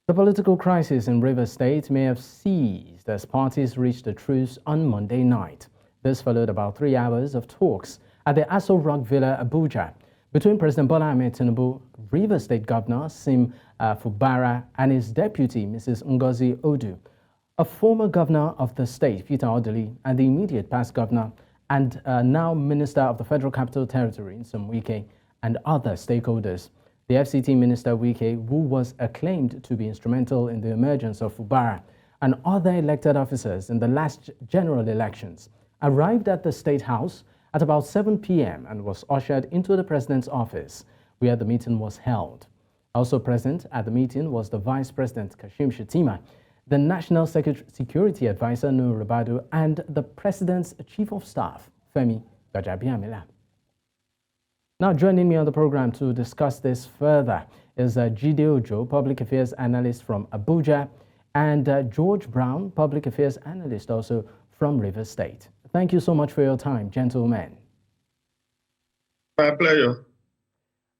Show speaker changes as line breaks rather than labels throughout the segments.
The political crisis in Rivers State may have ceased as parties reached a truce on Monday night. This followed about 3 hours of talks at the Aso Rock Villa, Abuja, between President Bola Tinubu, Rivers State Governor Nyesom Fubara, and his deputy, Mrs. Ngozi Odu, a former governor of the state, Peter Odili, and the immediate past governor and now Minister of the Federal Capital Territory, Nyesom Wike, and other stakeholders. The FCT Minister Wike, who was acclaimed to be instrumental in the emergence of Fubara and other elected officers in the last general elections, arrived at the State House at about 7 p.m. and was ushered into the President's office, where the meeting was held. Also present at the meeting was the Vice President Kashim Shettima, the National Security Advisor Nuhu Ribadu, and the President's Chief of Staff, Femi Gbajabiamila. Now, joining me on the program to discuss this further is Jide Ojo, Public Affairs Analyst from Abuja, and George Brown, Public Affairs Analyst also from Rivers State. Thank you so much for your time, gentlemen.
My pleasure.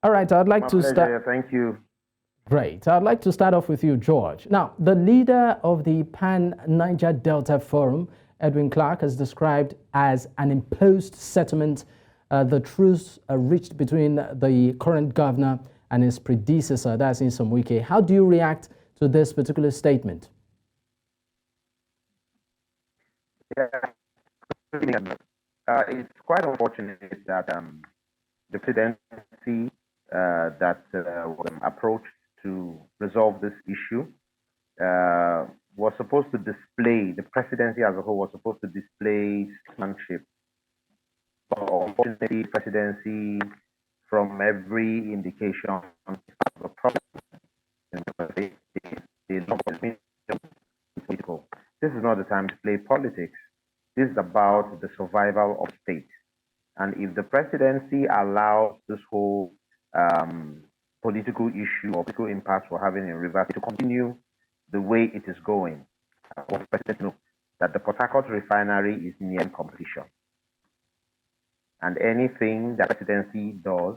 All right, I'd like to start.
Thank you.
Great. I'd like to start off with you, George. Now, the leader of the Pan-Niger Delta Forum, Edwin Clark, has described as an imposed settlement the truce reached between the current governor and his predecessor, that's Nyesom Wike. How do you react to this particular statement?
Yeah, it's quite unfortunate that the presidency that was approached to resolve this issue was supposed to display, the presidency as a whole was supposed to display statesmanship. Unfortunately, presidency, from every indication, a problem. This is not the time to play politics. This is about the survival of state. And if the presidency allows this whole political issue or political impasse we're having in Rivers to continue the way it is going, I want the president to know that the Port Harcourt refinery is near completion. And anything that presidency does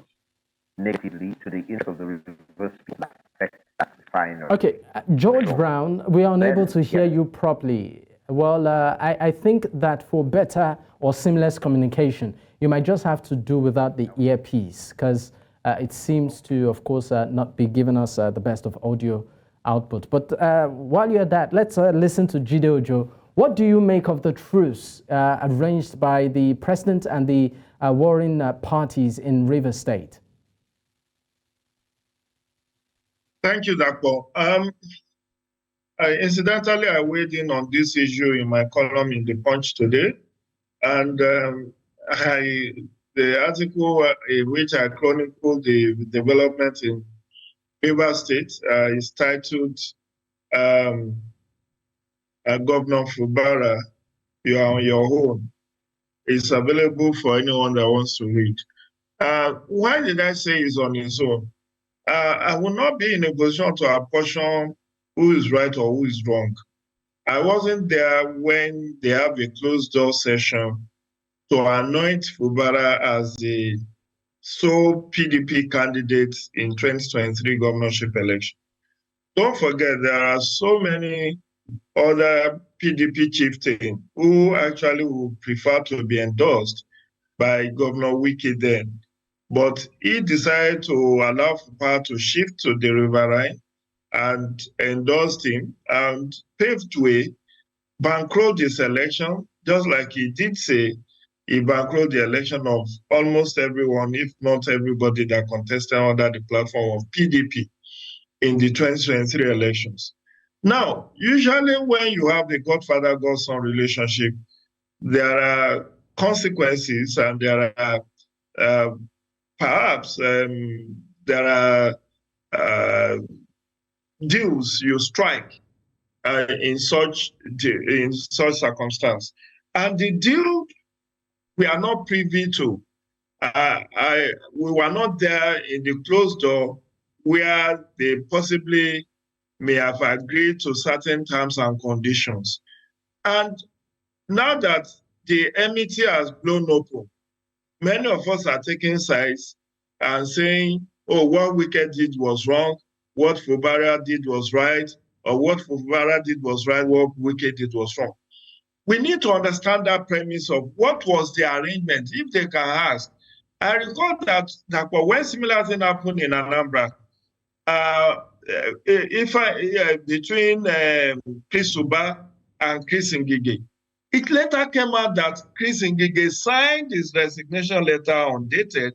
negatively to the interest of the Rivers people affects that refinery.
Okay, George Brown, we are unable to hear you properly. Well, I think that for better or seamless communication, you might just have to do without the earpiece, because it seems to, of course, not be giving us the best of audio output. But while you're at that, let's listen to Jide Ojo. What do you make of the truce arranged by the president and the warring parties in Rivers State?
Thank you, Dapo. Incidentally, I weighed in on this issue in my column in The Punch today. And the article in which I chronicled the development in Rivers State is titled Governor Fubara, You Are on Your Own. It's available for anyone that wants to read. Why did I say it's on his own? I will not be in a position to apportion who is right or who is wrong. I wasn't there when they have a closed door session to anoint Fubara as the sole PDP candidate in 2023 governorship election. Don't forget, there are so many other PDP chieftains who actually would prefer to be endorsed by Governor Wike then. But he decided to allow Fubara to shift to the riverine and endorsed him and paved way, bankrolled his election, just like he did say he bankrolled the election of almost everyone, if not everybody that contested under the platform of PDP in the 2023 elections. Now, usually when you have the godfather-godson relationship, there are consequences and there are perhaps there are deals you strike in such circumstance. And the deal we are not privy to. We were not there in the closed door where they possibly may have agreed to certain terms and conditions. And now that the enmity has blown open, many of us are taking sides and saying, oh, what Wike did was wrong, what Fubara did was right, or what Fubara did was right, what Wike did was wrong. We need to understand that premise of what was the arrangement, if they can ask. I recall that when similar thing happened in Anambra, between Chris Uba and Chris Ngige, it later came out that Chris Ngige signed his resignation letter undated,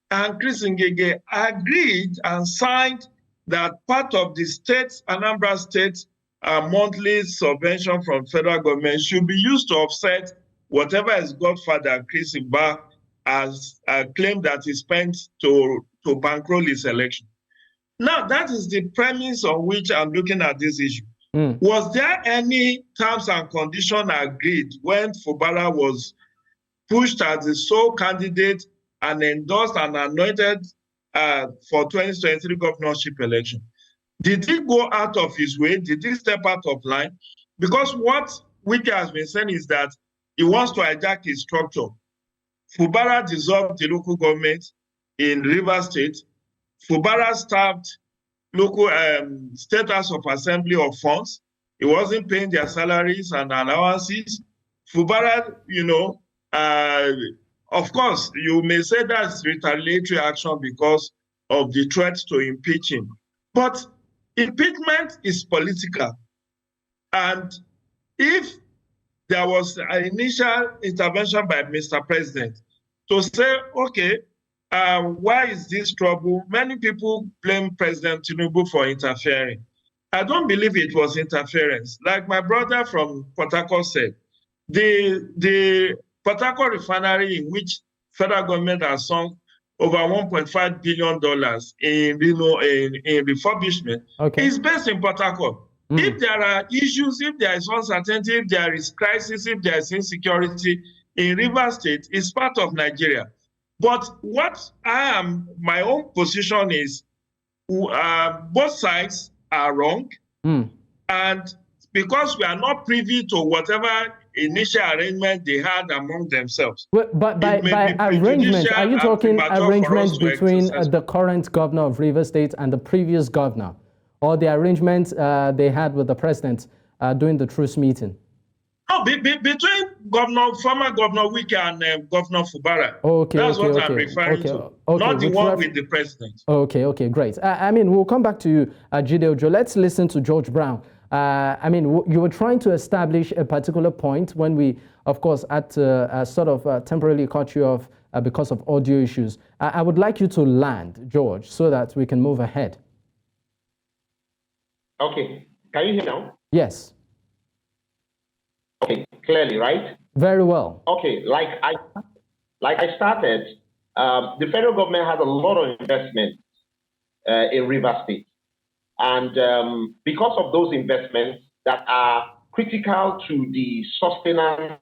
and Chris Ngige agreed and signed that part of the state, Anambra State, monthly subvention from federal government should be used to offset whatever his godfather, Chris Uba, has claimed that he spent to bankroll his election. Now, that is the premise on which I'm looking at this issue. Was there any terms and conditions agreed when Fubara was pushed as the sole candidate and endorsed and anointed for 2023 governorship election? Did he go out of his way? Did he step out of line? Because what Wike has been saying is that he wants to hijack his structure. Fubara dissolved the local government in Rivers State. Fubara stabbed local state house of assembly of funds. He wasn't paying their salaries and allowances. Fubara, of course, you may say that's retaliatory action because of the threat to impeach him. But impeachment is political. And if there was an initial intervention by Mr. President to say, okay, why is this trouble? Many people blame President Tinubu for interfering. I don't believe it was interference. Like my brother from Port Harcourt said, the Port Harcourt refinery, in which federal government has sunk over $1.5 billion in refurbishment, is based in Port Harcourt. If there are issues, if there is uncertainty, if there is crisis, if there is insecurity in Rivers State, it's part of Nigeria. But what my own position is, both sides are wrong. And because we are not privy to whatever initial arrangement they had among themselves.
But by arrangement, are you talking arrangements between the current governor of Rivers State and the previous governor? Or the arrangement they had with the president during the truce meeting?
No, between former Governor Wike and Governor Fubara. That's what I'm referring to. Not the one with the president.
Okay, great. We'll come back to you, Jide Ojo. Let's listen to George Brown. You were trying to establish a particular point when we, of course, had to sort of temporarily cut you off because of audio issues. I would like you to land, George, so that we can move ahead.
Okay. Can you hear now?
Yes.
Okay, clearly, right?
Very well.
Okay, like I started, the federal government has a lot of investment in Rivers State. And because of those investments that are critical to the sustenance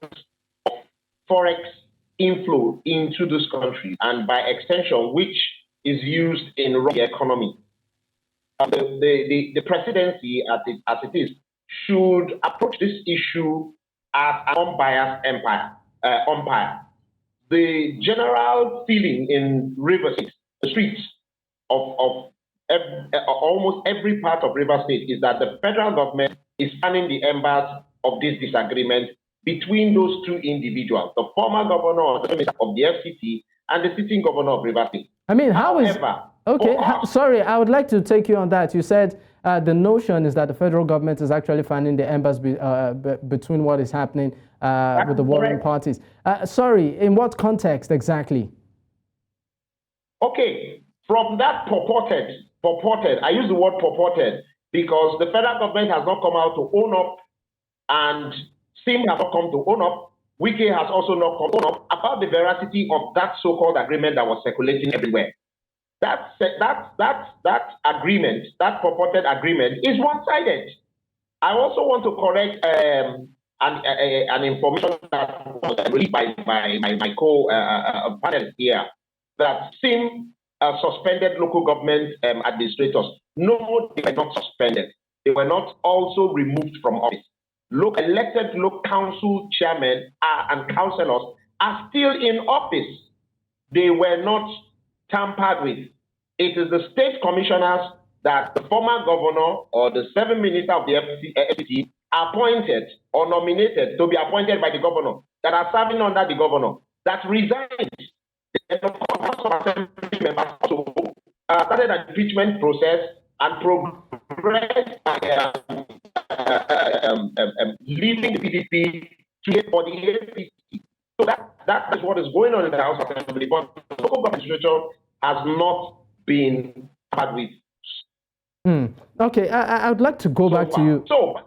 of forex inflow into this country, and by extension, which is used in the economy, the presidency, as it is, should approach this issue as an unbiased umpire. The general feeling in Rivers State, the streets of almost every part of Rivers State, is that the federal government is fanning the embers of this disagreement between those two individuals, the former governor of the FCT and the sitting governor of Rivers State.
Sorry, I would like to take you on that. You said the notion is that the federal government is actually fanning the embers between what is happening with the warring parties. Sorry, in what context exactly?
Okay, from that purported, I use the word purported because the federal government has not come out to own up, and SIM has not come to own up. Wike has also not come to own up about the veracity of that so-called agreement that was circulating everywhere. That agreement, that purported agreement, is one-sided. I also want to correct an information that was released by my co-panel here, that SIM suspended local government administrators. No, they were not suspended. They were not also removed from office. Elected local council chairmen and councillors are still in office. They were not tampered with. It is the state commissioners that the former governor or the 7 ministers of the FCT are appointed or nominated to be appointed by the governor, that are serving under the governor, that resigned. And of course, some assembly members also started an impeachment process and progressed leaving the PDP for the APC. So that is what is going on in the House of Assembly. But the local government situation has not been had with.
Okay, I would like to go back to you.
So,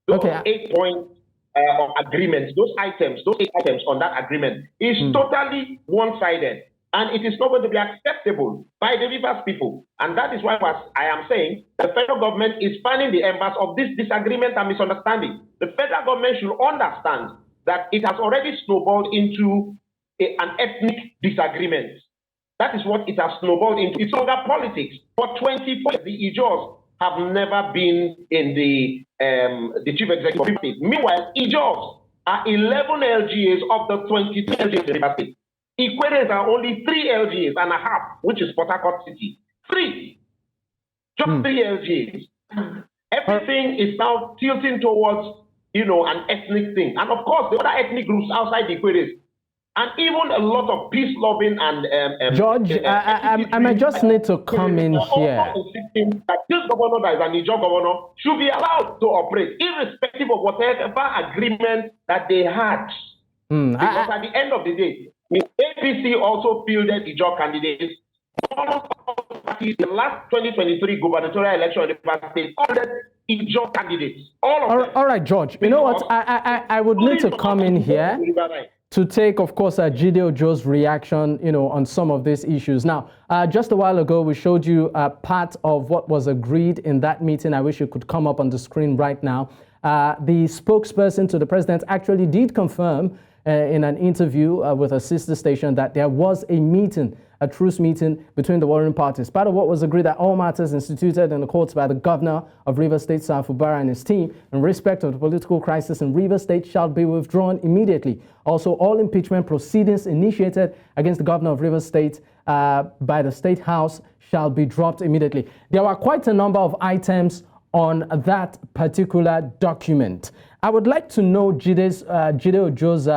those 8 points of agreement, those 8 items on that agreement is totally one-sided, and it is not going to be acceptable by the Rivers people. And that is why I am saying the federal government is fanning the embers of this disagreement and misunderstanding. The federal government should understand that it has already snowballed into an ethnic disagreement. That is what it has snowballed into. It's longer politics. For 24 years, the Ijos have never been in the chief executive of State. Meanwhile, Ijos are 11 LGAs of the 22 LGAs in River State. Equatorians are only 3 LGAs and a half, which is Port Harcourt City. 3. Just 3 LGAs. Everything is now tilting towards, an ethnic thing. And of course, the other ethnic groups outside the Equatorians, and even a lot of peace-loving and...
George, I might just need to come in here.
That this governor that is an Ijaw governor should be allowed to operate, irrespective of whatever agreement that they had. Because at the end of the day, the APC also fielded Ijaw candidates. The last 2023 gubernatorial election in the state, all the Ijaw candidates.
All right, George. You know what? I would need to come in here to take, of course, Jide Ojo's reaction, on some of these issues. Now, just a while ago, we showed you part of what was agreed in that meeting. I wish you could come up on the screen right now. The spokesperson to the president actually did confirm in an interview with a sister station that there was a meeting, a truce meeting between the warring parties. Part of what was agreed that all matters instituted in the courts by the governor of Rivers State, Nyesom Fubara, and his team in respect of the political crisis in Rivers State shall be withdrawn immediately. Also, all impeachment proceedings initiated against the governor of Rivers State by the State House shall be dropped immediately. There were quite a number of items on that particular document. I would like to know Jide Ojo's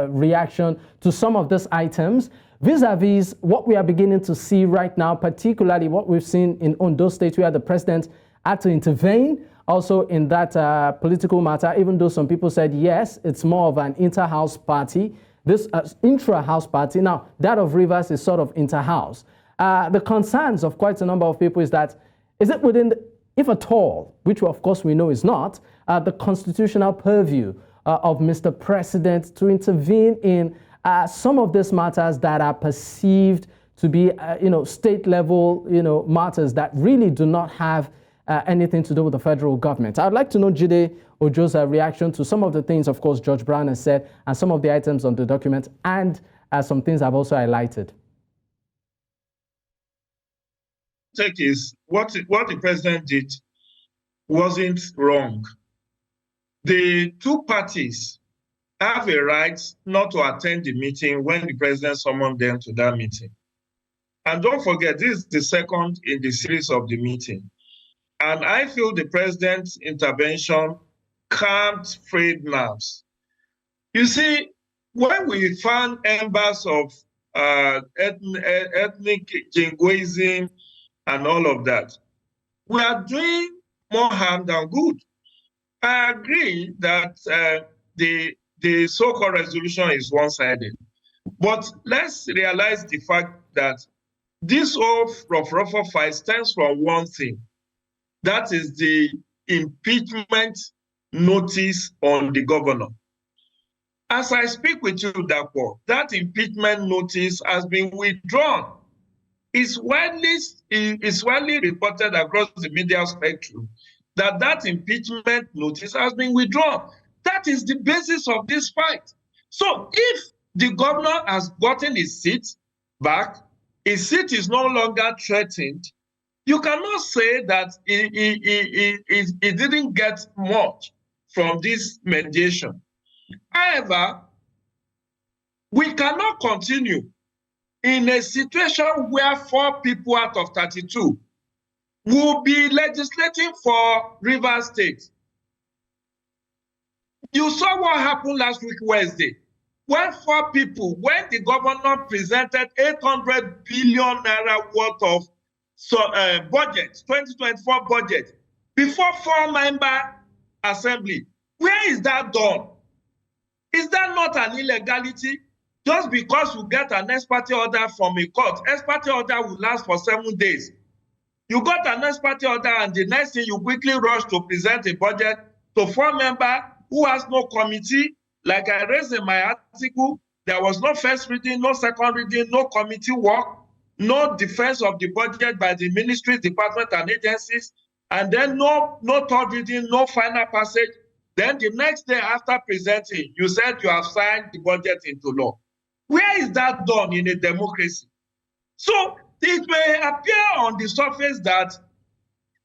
reaction to some of these items, vis-a-vis what we are beginning to see right now, particularly what we've seen in Ondo State, where the president had to intervene also in that political matter, even though some people said, yes, it's more of an inter-house party, this intra-house party. Now, that of Rivers is sort of inter-house. The concerns of quite a number of people is that, is it within, if at all, which of course we know is not, the constitutional purview of Mr. President to intervene in some of these matters that are perceived to be, state level, matters that really do not have anything to do with the federal government. I'd like to know Jide Ojo's reaction to some of the things, of course, George Brown has said, and some of the items on the document, and some things I've also highlighted.
Take is what the president did wasn't wrong. The two parties have a right not to attend the meeting when the president summoned them to that meeting. And don't forget, this is the second in the series of the meeting. And I feel the president's intervention calmed frayed nerves. You see, when we found embers of ethnic jingoism and all of that, we are doing more harm than good. I agree that the so-called resolution is one-sided. But let's realize the fact that this whole rough fight stems from one thing. That is the impeachment notice on the governor. As I speak with you, Dapo, that impeachment notice has been withdrawn. It's widely reported across the media spectrum that impeachment notice has been withdrawn. That is the basis of this fight. So if the governor has gotten his seat back, his seat is no longer threatened, you cannot say that he didn't get much from this mediation. However, we cannot continue in a situation where 4 people out of 32 will be legislating for Rivers State. You saw what happened last week, Wednesday, when when the governor presented 800 billion naira worth of budget, 2024 budget, before 4-member assembly. Where is that done? Is that not an illegality? Just because you get an ex parte order from a court, ex parte order will last for 7 days. You got an ex parte order, and the next thing you quickly rush to present a budget to 4-member who has no committee. Like I raised in my article, there was no first reading, no second reading, no committee work, no defense of the budget by the ministries, departments, and agencies, and then no third reading, no final passage. Then the next day after presenting, you said you have signed the budget into law. Where is that done in a democracy? So it may appear on the surface that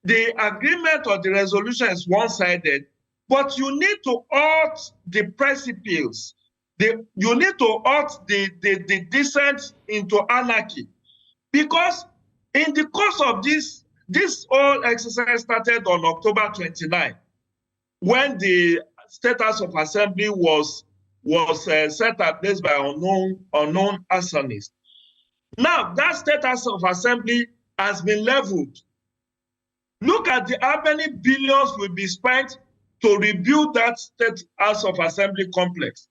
the agreement or the resolution is one-sided, but you need to halt the precipice. You need to halt the descent into anarchy. Because in the course of this whole exercise started on October 29, when the State House of Assembly was set ablaze by unknown arsonists. Now, that State House of Assembly has been leveled. Look at how many billions will be spent to rebuild that State House of Assembly complex.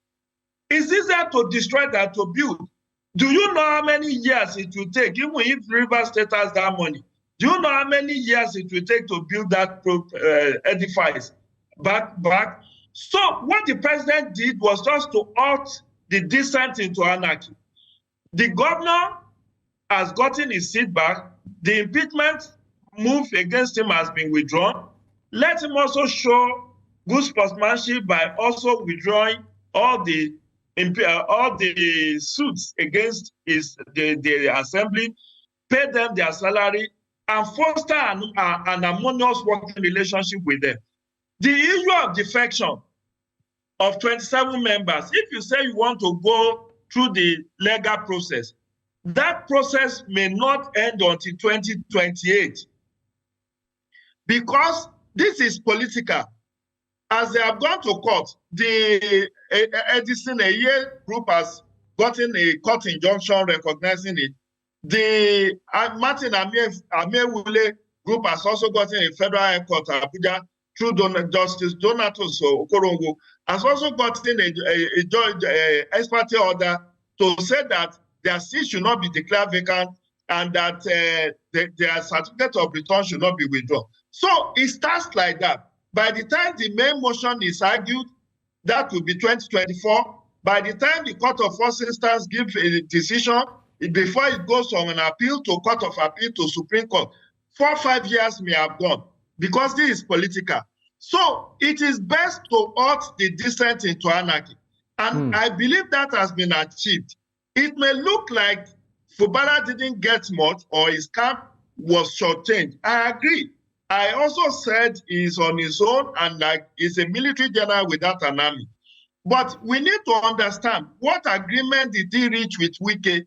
It's easier to destroy than to build. Do you know how many years it will take, even if Rivers State has that money? Do you know how many years it will take to build that edifice back? So what the president did was just to halt the descent into anarchy. The governor has gotten his seat back. The impeachment move against him has been withdrawn. Let him also show good sportsmanship by also withdrawing all the suits against the assembly, pay them their salary, and foster an harmonious working relationship with them. The issue of defection of 27 members, if you say you want to go through the legal process, that process may not end until 2028, because this is political. As they have gone to court, the Edison Eye group has gotten a court injunction recognizing it. The Martin Amewule group has also gotten a federal high court, Abuja, through Justice Donatus Okorongo, has also gotten a ex parte order to say that their seat should not be declared vacant and that their certificate of return should not be withdrawn. So it starts like that. By the time the main motion is argued, that will be 2024. By the time the Court of First Instance gives a decision, before it goes from an appeal to Court of Appeal to Supreme Court, 4 or 5 years may have gone, because this is political. So it is best to halt the descent into anarchy. And I believe that has been achieved. It may look like Fubara didn't get much or his camp was shortchanged. I agree. I also said he's on his own and like he's a military general without an army. But we need to understand what agreement did he reach with Wike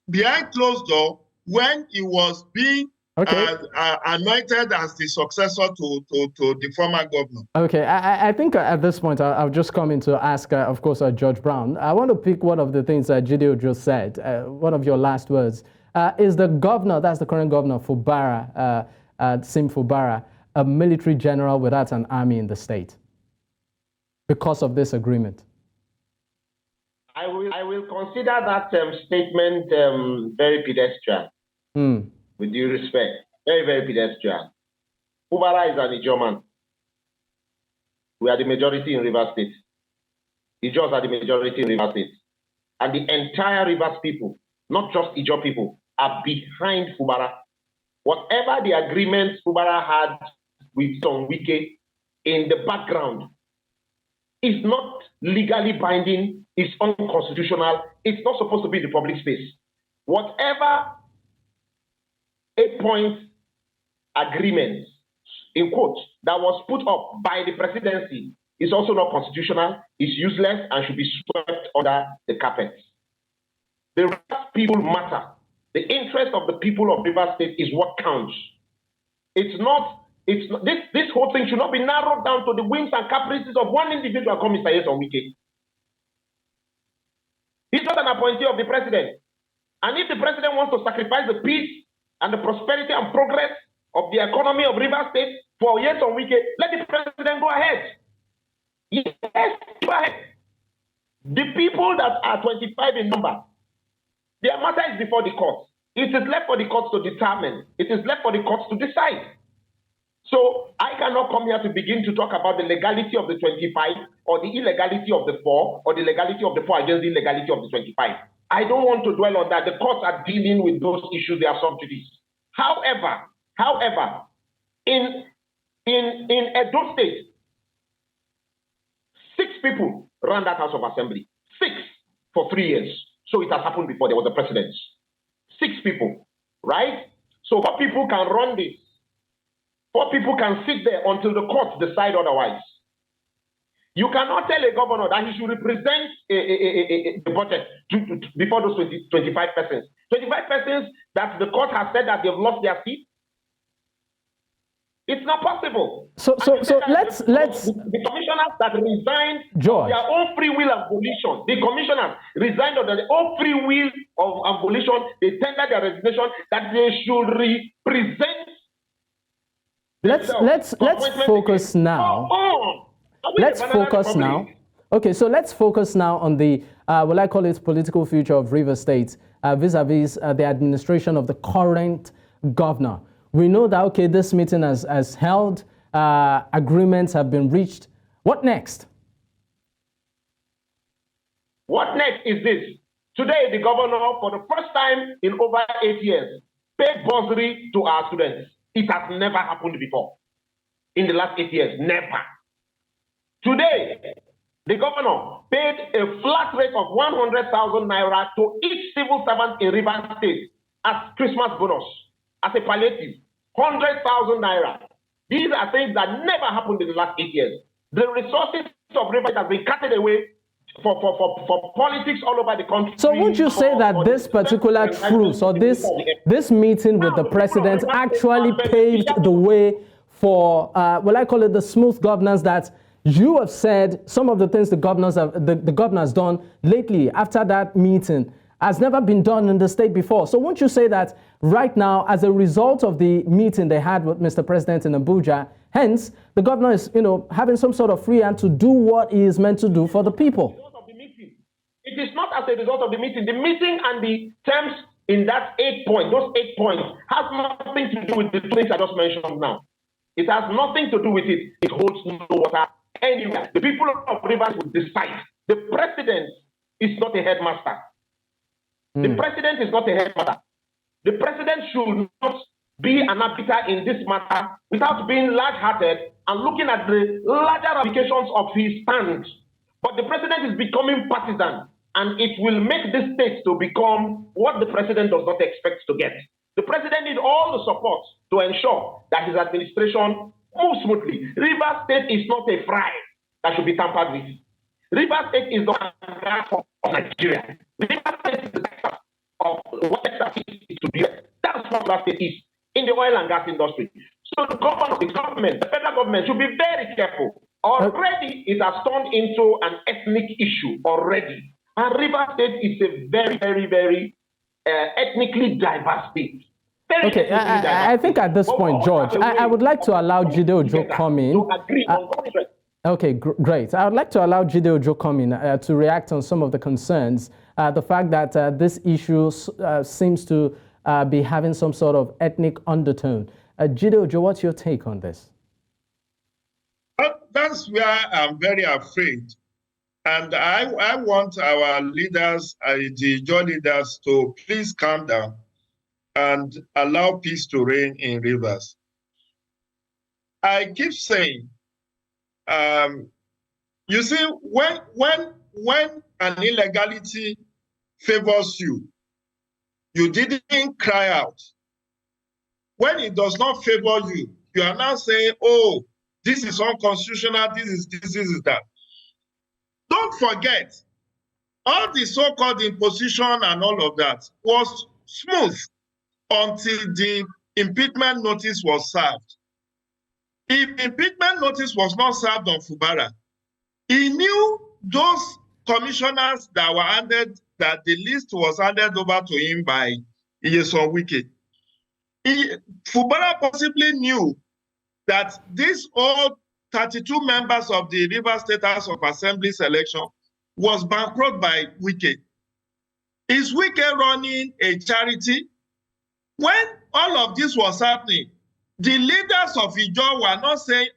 behind closed door when he was being anointed as the successor to the former governor.
Okay, I think at this point I'll just come in to ask, of course, Judge Brown. I want to pick one of the things that Jide just said, one of your last words. Is the governor, that's the current governor, Fubara, Nyesom Fubara, a military general without an army in the state because of this agreement?
I will consider that statement very pedestrian. With due respect, very, very pedestrian. Fubara is an Ijaw man. We are the majority in Rivers State. Ijaws are the majority in Rivers State. And the entire Rivers people, not just Ijaw people, are behind Fubara. Whatever the agreement Fubara had with Nyesom Wike in the background is not legally binding, it's unconstitutional, it's not supposed to be in the public space. Whatever 8-point agreement, in quotes, that was put up by the presidency is also not constitutional, is useless, and should be swept under the carpet. The Rivers people matter. The interest of the people of Rivers State is what counts. This whole thing should not be narrowed down to the whims and caprices of one individual called Mr. Nyesom Wike. He's not an appointee of the president. And if the president wants to sacrifice the peace and the prosperity and progress of the economy of Rivers State for Nyesom Wike, let the president go ahead. Yes, go ahead. The people that are 25 in number, their matter is before the courts. It is left for the courts to determine. It is left for the courts to decide. So I cannot come here to begin to talk about the legality of the 25 or the illegality of the 4 or the legality of the 4 against the illegality of the 25. I don't want to dwell on that. The courts are dealing with those issues. They are sub judice. However, in Edo State, 6 people ran that House of Assembly. 6 for 3 years. So it has happened before there was a precedent. 6 people, right? So 4 people can run this. 4 people can sit there until the courts decide otherwise. You cannot tell a governor that he should represent the budget before those 25 persons. 25 persons that the court has said that they've lost their seat. It's not possible.
So let's
the commissioners that resigned
George.
Their own free will and volition. The commissioners resigned on their own free will and volition. They tendered their resignation that they should represent.
Let's focus now. Let's focus now. Okay, so let's focus now on the will I call it political future of Rivers State vis-a-vis the administration of the current governor. We know that, okay, this meeting has held, agreements have been reached. What next?
What next is this? Today, the governor, for the first time in over 8 years, paid bursary to our students. It has never happened before. In the last 8 years, never. Today, the governor paid a flat rate of 100,000 naira to each civil servant in Rivers State as Christmas bonus, as a palliative. 100,000 naira. These are things that never happened in the last 8 years. The resources of Rivers have been cutted away for politics all over the country.
So would you say that this particular truce or this meeting with the president actually paved the way for, will I call it the smooth governance that you have said some of the things the governor has done lately after that meeting has never been done in the state before? So won't you say that right now, as a result of the meeting they had with Mr. President in Abuja, hence the governor is, having some sort of free hand to do what he is meant to do for the people?
It is not as a result of the meeting. The meeting and the terms in that 8 points, those 8 points, has nothing to do with the things I just mentioned now. It has nothing to do with it. It holds no water anywhere. The people of Rivers will decide. The president is not a headmaster. The president is not a headmaster. The president should not be an arbiter in this matter without being large-hearted and looking at the larger ramifications of his stand. But the president is becoming partisan, and it will make this state to become what the president does not expect to get. The president needs all the support to ensure that his administration moves smoothly. Rivers State is not a fry that should be tampered with. Rivers State is not a gas of Nigeria. Rivers State is the sector of what Texas is to be. That's what Rivers State is in the oil and gas industry. So the government, the federal government should be very careful. Already it has turned into an ethnic issue already. And Rivers State is a very, very, very ethnically diverse state.
Okay, I think at this point, George, I would like to allow Jide Ojo come in. Okay, great. I would like to allow Jide Ojo come in to react on some of the concerns. The fact that this issue seems to be having some sort of ethnic undertone. Jide Ojo, what's your take on this?
That's where I'm very afraid. And I want our leaders, the Joe leaders, to please calm down and allow peace to reign in Rivers. I keep saying, you see, when an illegality favors you, you didn't cry out. When it does not favor you, you are now saying, oh, this is unconstitutional, this is that. Don't forget, all the so-called imposition and all of that was smooth until the impeachment notice was served. If impeachment notice was not served on Fubara, he knew those commissioners that were handed, that the list was handed over to him by Nyesom Wike. Fubara possibly knew that these all 32 members of the Rivers State House of Assembly selection was bankrolled by Wike. Is Wike running a charity? When all of this was happening, the leaders of Ijaw were not saying,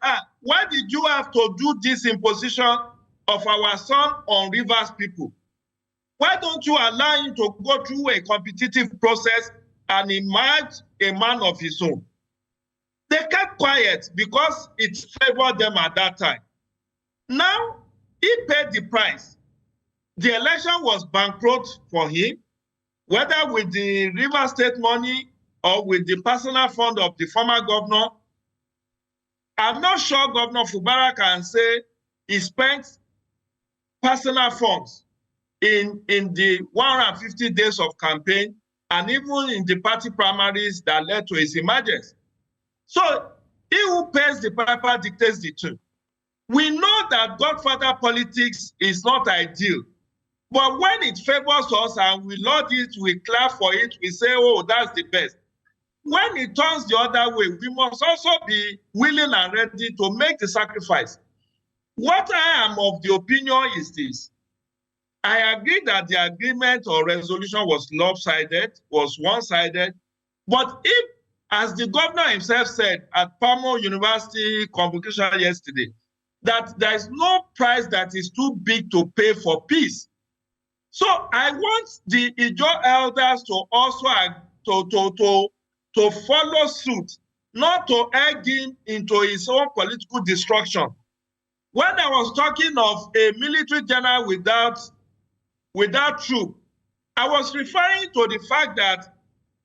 why did you have to do this imposition of our son on Rivers people? Why don't you allow him to go through a competitive process and emerge a man of his own? They kept quiet because it favored them at that time. Now, he paid the price. The election was bankrupt for him, whether with the River State money or with the personal fund of the former governor. I'm not sure Governor Fubara can say he spent personal funds in the 150 days of campaign and even in the party primaries that led to his emergence. So he who pays the piper dictates the tune. We know that Godfather politics is not ideal, but when it favors us and we laud it, we clap for it, we say, oh, that's the best. When it turns the other way, we must also be willing and ready to make the sacrifice. What I am of the opinion is this. I agree that the agreement or resolution was lopsided, was one-sided, but if, as the governor himself said at Palmo University convocation yesterday, that there is no price that is too big to pay for peace. So I want the Ijaw elders to also to follow suit, not to egg him into his own political destruction. When I was talking of a military general without troop, I was referring to the fact that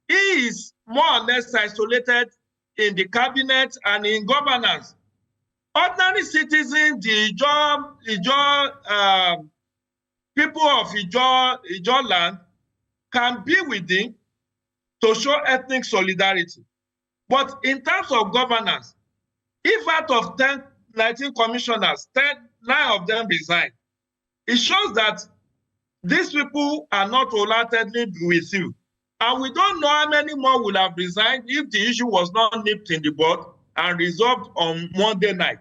he is more or less isolated in the cabinet and in governance. Ordinary citizens, the people of Ijaw land can be with him to show ethnic solidarity. But in terms of governance, if out of 19 commissioners, 9 of them resign, it shows that these people are not wholeheartedly with you. And we don't know how many more will have resigned if the issue was not nipped in the bud and resolved on Monday night.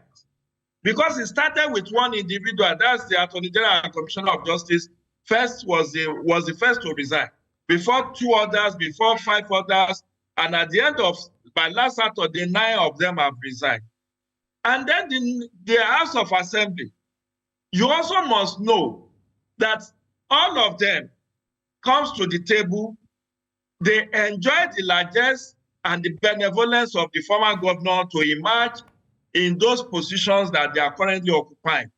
Because it started with one individual, that's the Attorney General and Commissioner of Justice, was the first to resign. Before 2 others, before 5 others, and at the end of, by last Saturday, 9 of them have resigned. And then the House of Assembly, you also must know that all of them comes to the table, they enjoy the largesse and the benevolence of the former governor to emerge in those positions that they are currently occupying.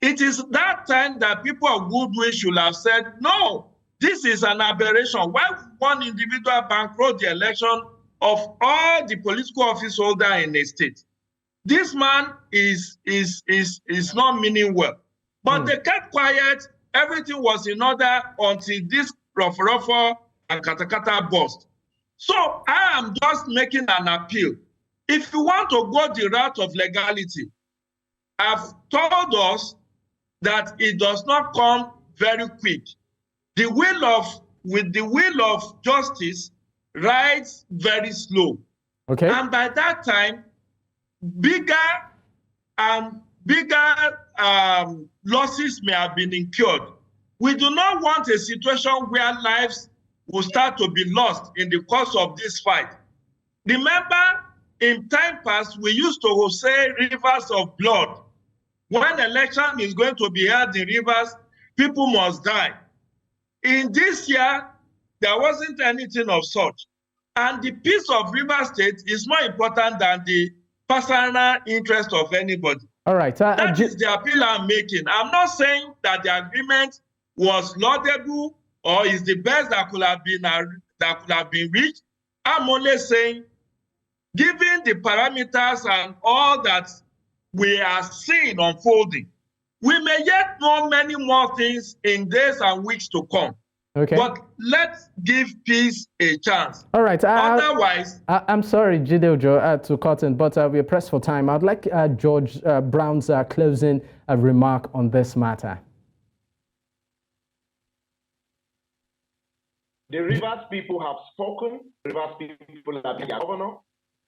It is that time that people of goodwill should have said, no, this is an aberration. Why would one individual bankroll the election of all the political office holders in a state? This man is not meaning well. But they kept quiet. Everything was in order until this ruffle and katakata burst. So I am just making an appeal. If you want to go the route of legality, I've told us that it does not come very quick. With the will of justice rides very slow. Okay. And by that time, bigger losses may have been incurred. We do not want a situation where lives will start to be lost in the course of this fight. Remember, in time past, we used to say rivers of blood. When election is going to be held in rivers, people must die. In this year, there wasn't anything of such. And the peace of River State is more important than the personal interest of anybody. All right. That is the appeal I'm making. I'm not saying that the agreement was laudable or is the best that could have been reached. I'm only saying, given the parameters and all that we are seeing unfolding, we may yet know many more things in days and weeks to come.
Okay.
But let's give peace a chance.
All right.
Otherwise,
I'm sorry, Jide Ojo, to cut in, but we're pressed for time. I'd like George Brown's closing remark on this matter.
The Rivers people have spoken. The Rivers people have been governor.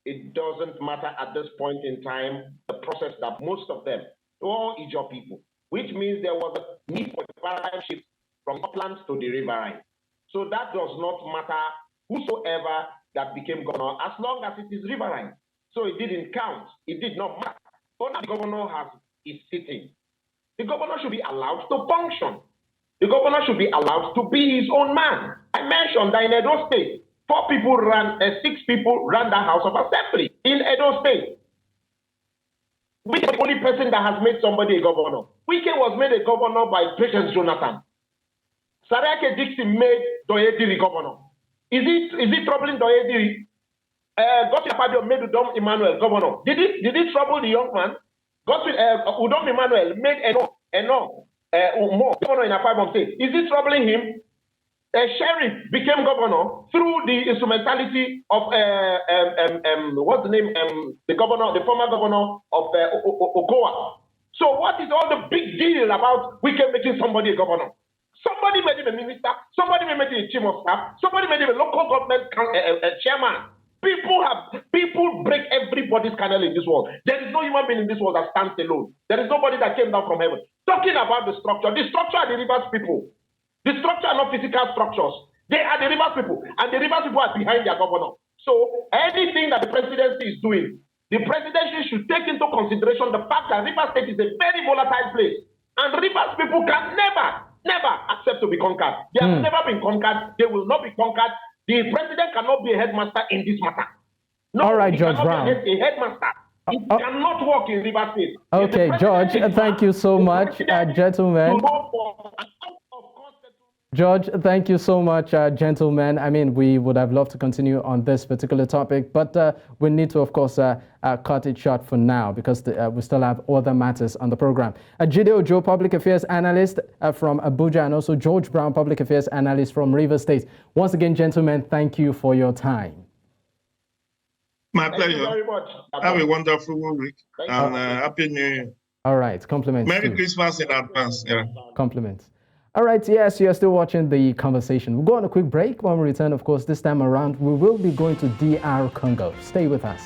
It doesn't matter at this point in time the process that most of them, all Ijaw people, which means there was a need for a paradigm shift from uplands to the riverine. So that does not matter whosoever that became governor, as long as it is riverine. So it didn't count. It did not matter. But now the governor is sitting. The governor should be allowed to function. The governor should be allowed to be his own man. I mentioned that in Edo State, 6 people ran the House of Assembly in Edo State. Wike is the only person that has made somebody a governor. Wike was made a governor by President Jonathan. Sarake Dixon made Doyediri governor. Is it troubling Doyediri? Godswill Akpabio made Udom Emmanuel governor. Did it trouble the young man? Udom Emmanuel made Eno governor in Akwa State. Is it troubling him? Sheriff became governor through the instrumentality of what's the name? The former governor of Okowa. So what is all the big deal about Wike making somebody a governor? Somebody made him a minister. Somebody made him a chief of staff. Somebody made him a local government chairman. People break everybody's kernel in this world. There is no human being in this world that stands alone. There is nobody that came down from heaven. Talking about the structure are the Rivers people. The structure are not physical structures. They are the Rivers people, and the Rivers people are behind their governor. So anything that the presidency is doing, the presidency should take into consideration the fact that Rivers State is a very volatile place, and Rivers people can never accept to be conquered. They have never been conquered. They will not be conquered. The president cannot be a headmaster in this matter. No,
all right, George Brown.
A headmaster. It cannot work in Rivers State.
Okay, George, thank you so much, gentlemen. George, thank you so much, gentlemen. I mean, we would have loved to continue on this particular topic, but we need to, of course, cut it short for now because we still have other matters on the program. Jide Ojo, Public Affairs Analyst from Abuja, and also George Brown, Public Affairs Analyst from Rivers State. Once again, gentlemen, thank you for your time.
My pleasure.
Thank you very much.
Have a wonderful week and Happy New Year.
All right, compliments.
Merry Christmas in advance. Yeah.
Compliments. All right, yes, you're still watching the conversation. We'll go on a quick break. When we return, of course, this time around, we will be going to DR Congo. Stay with us.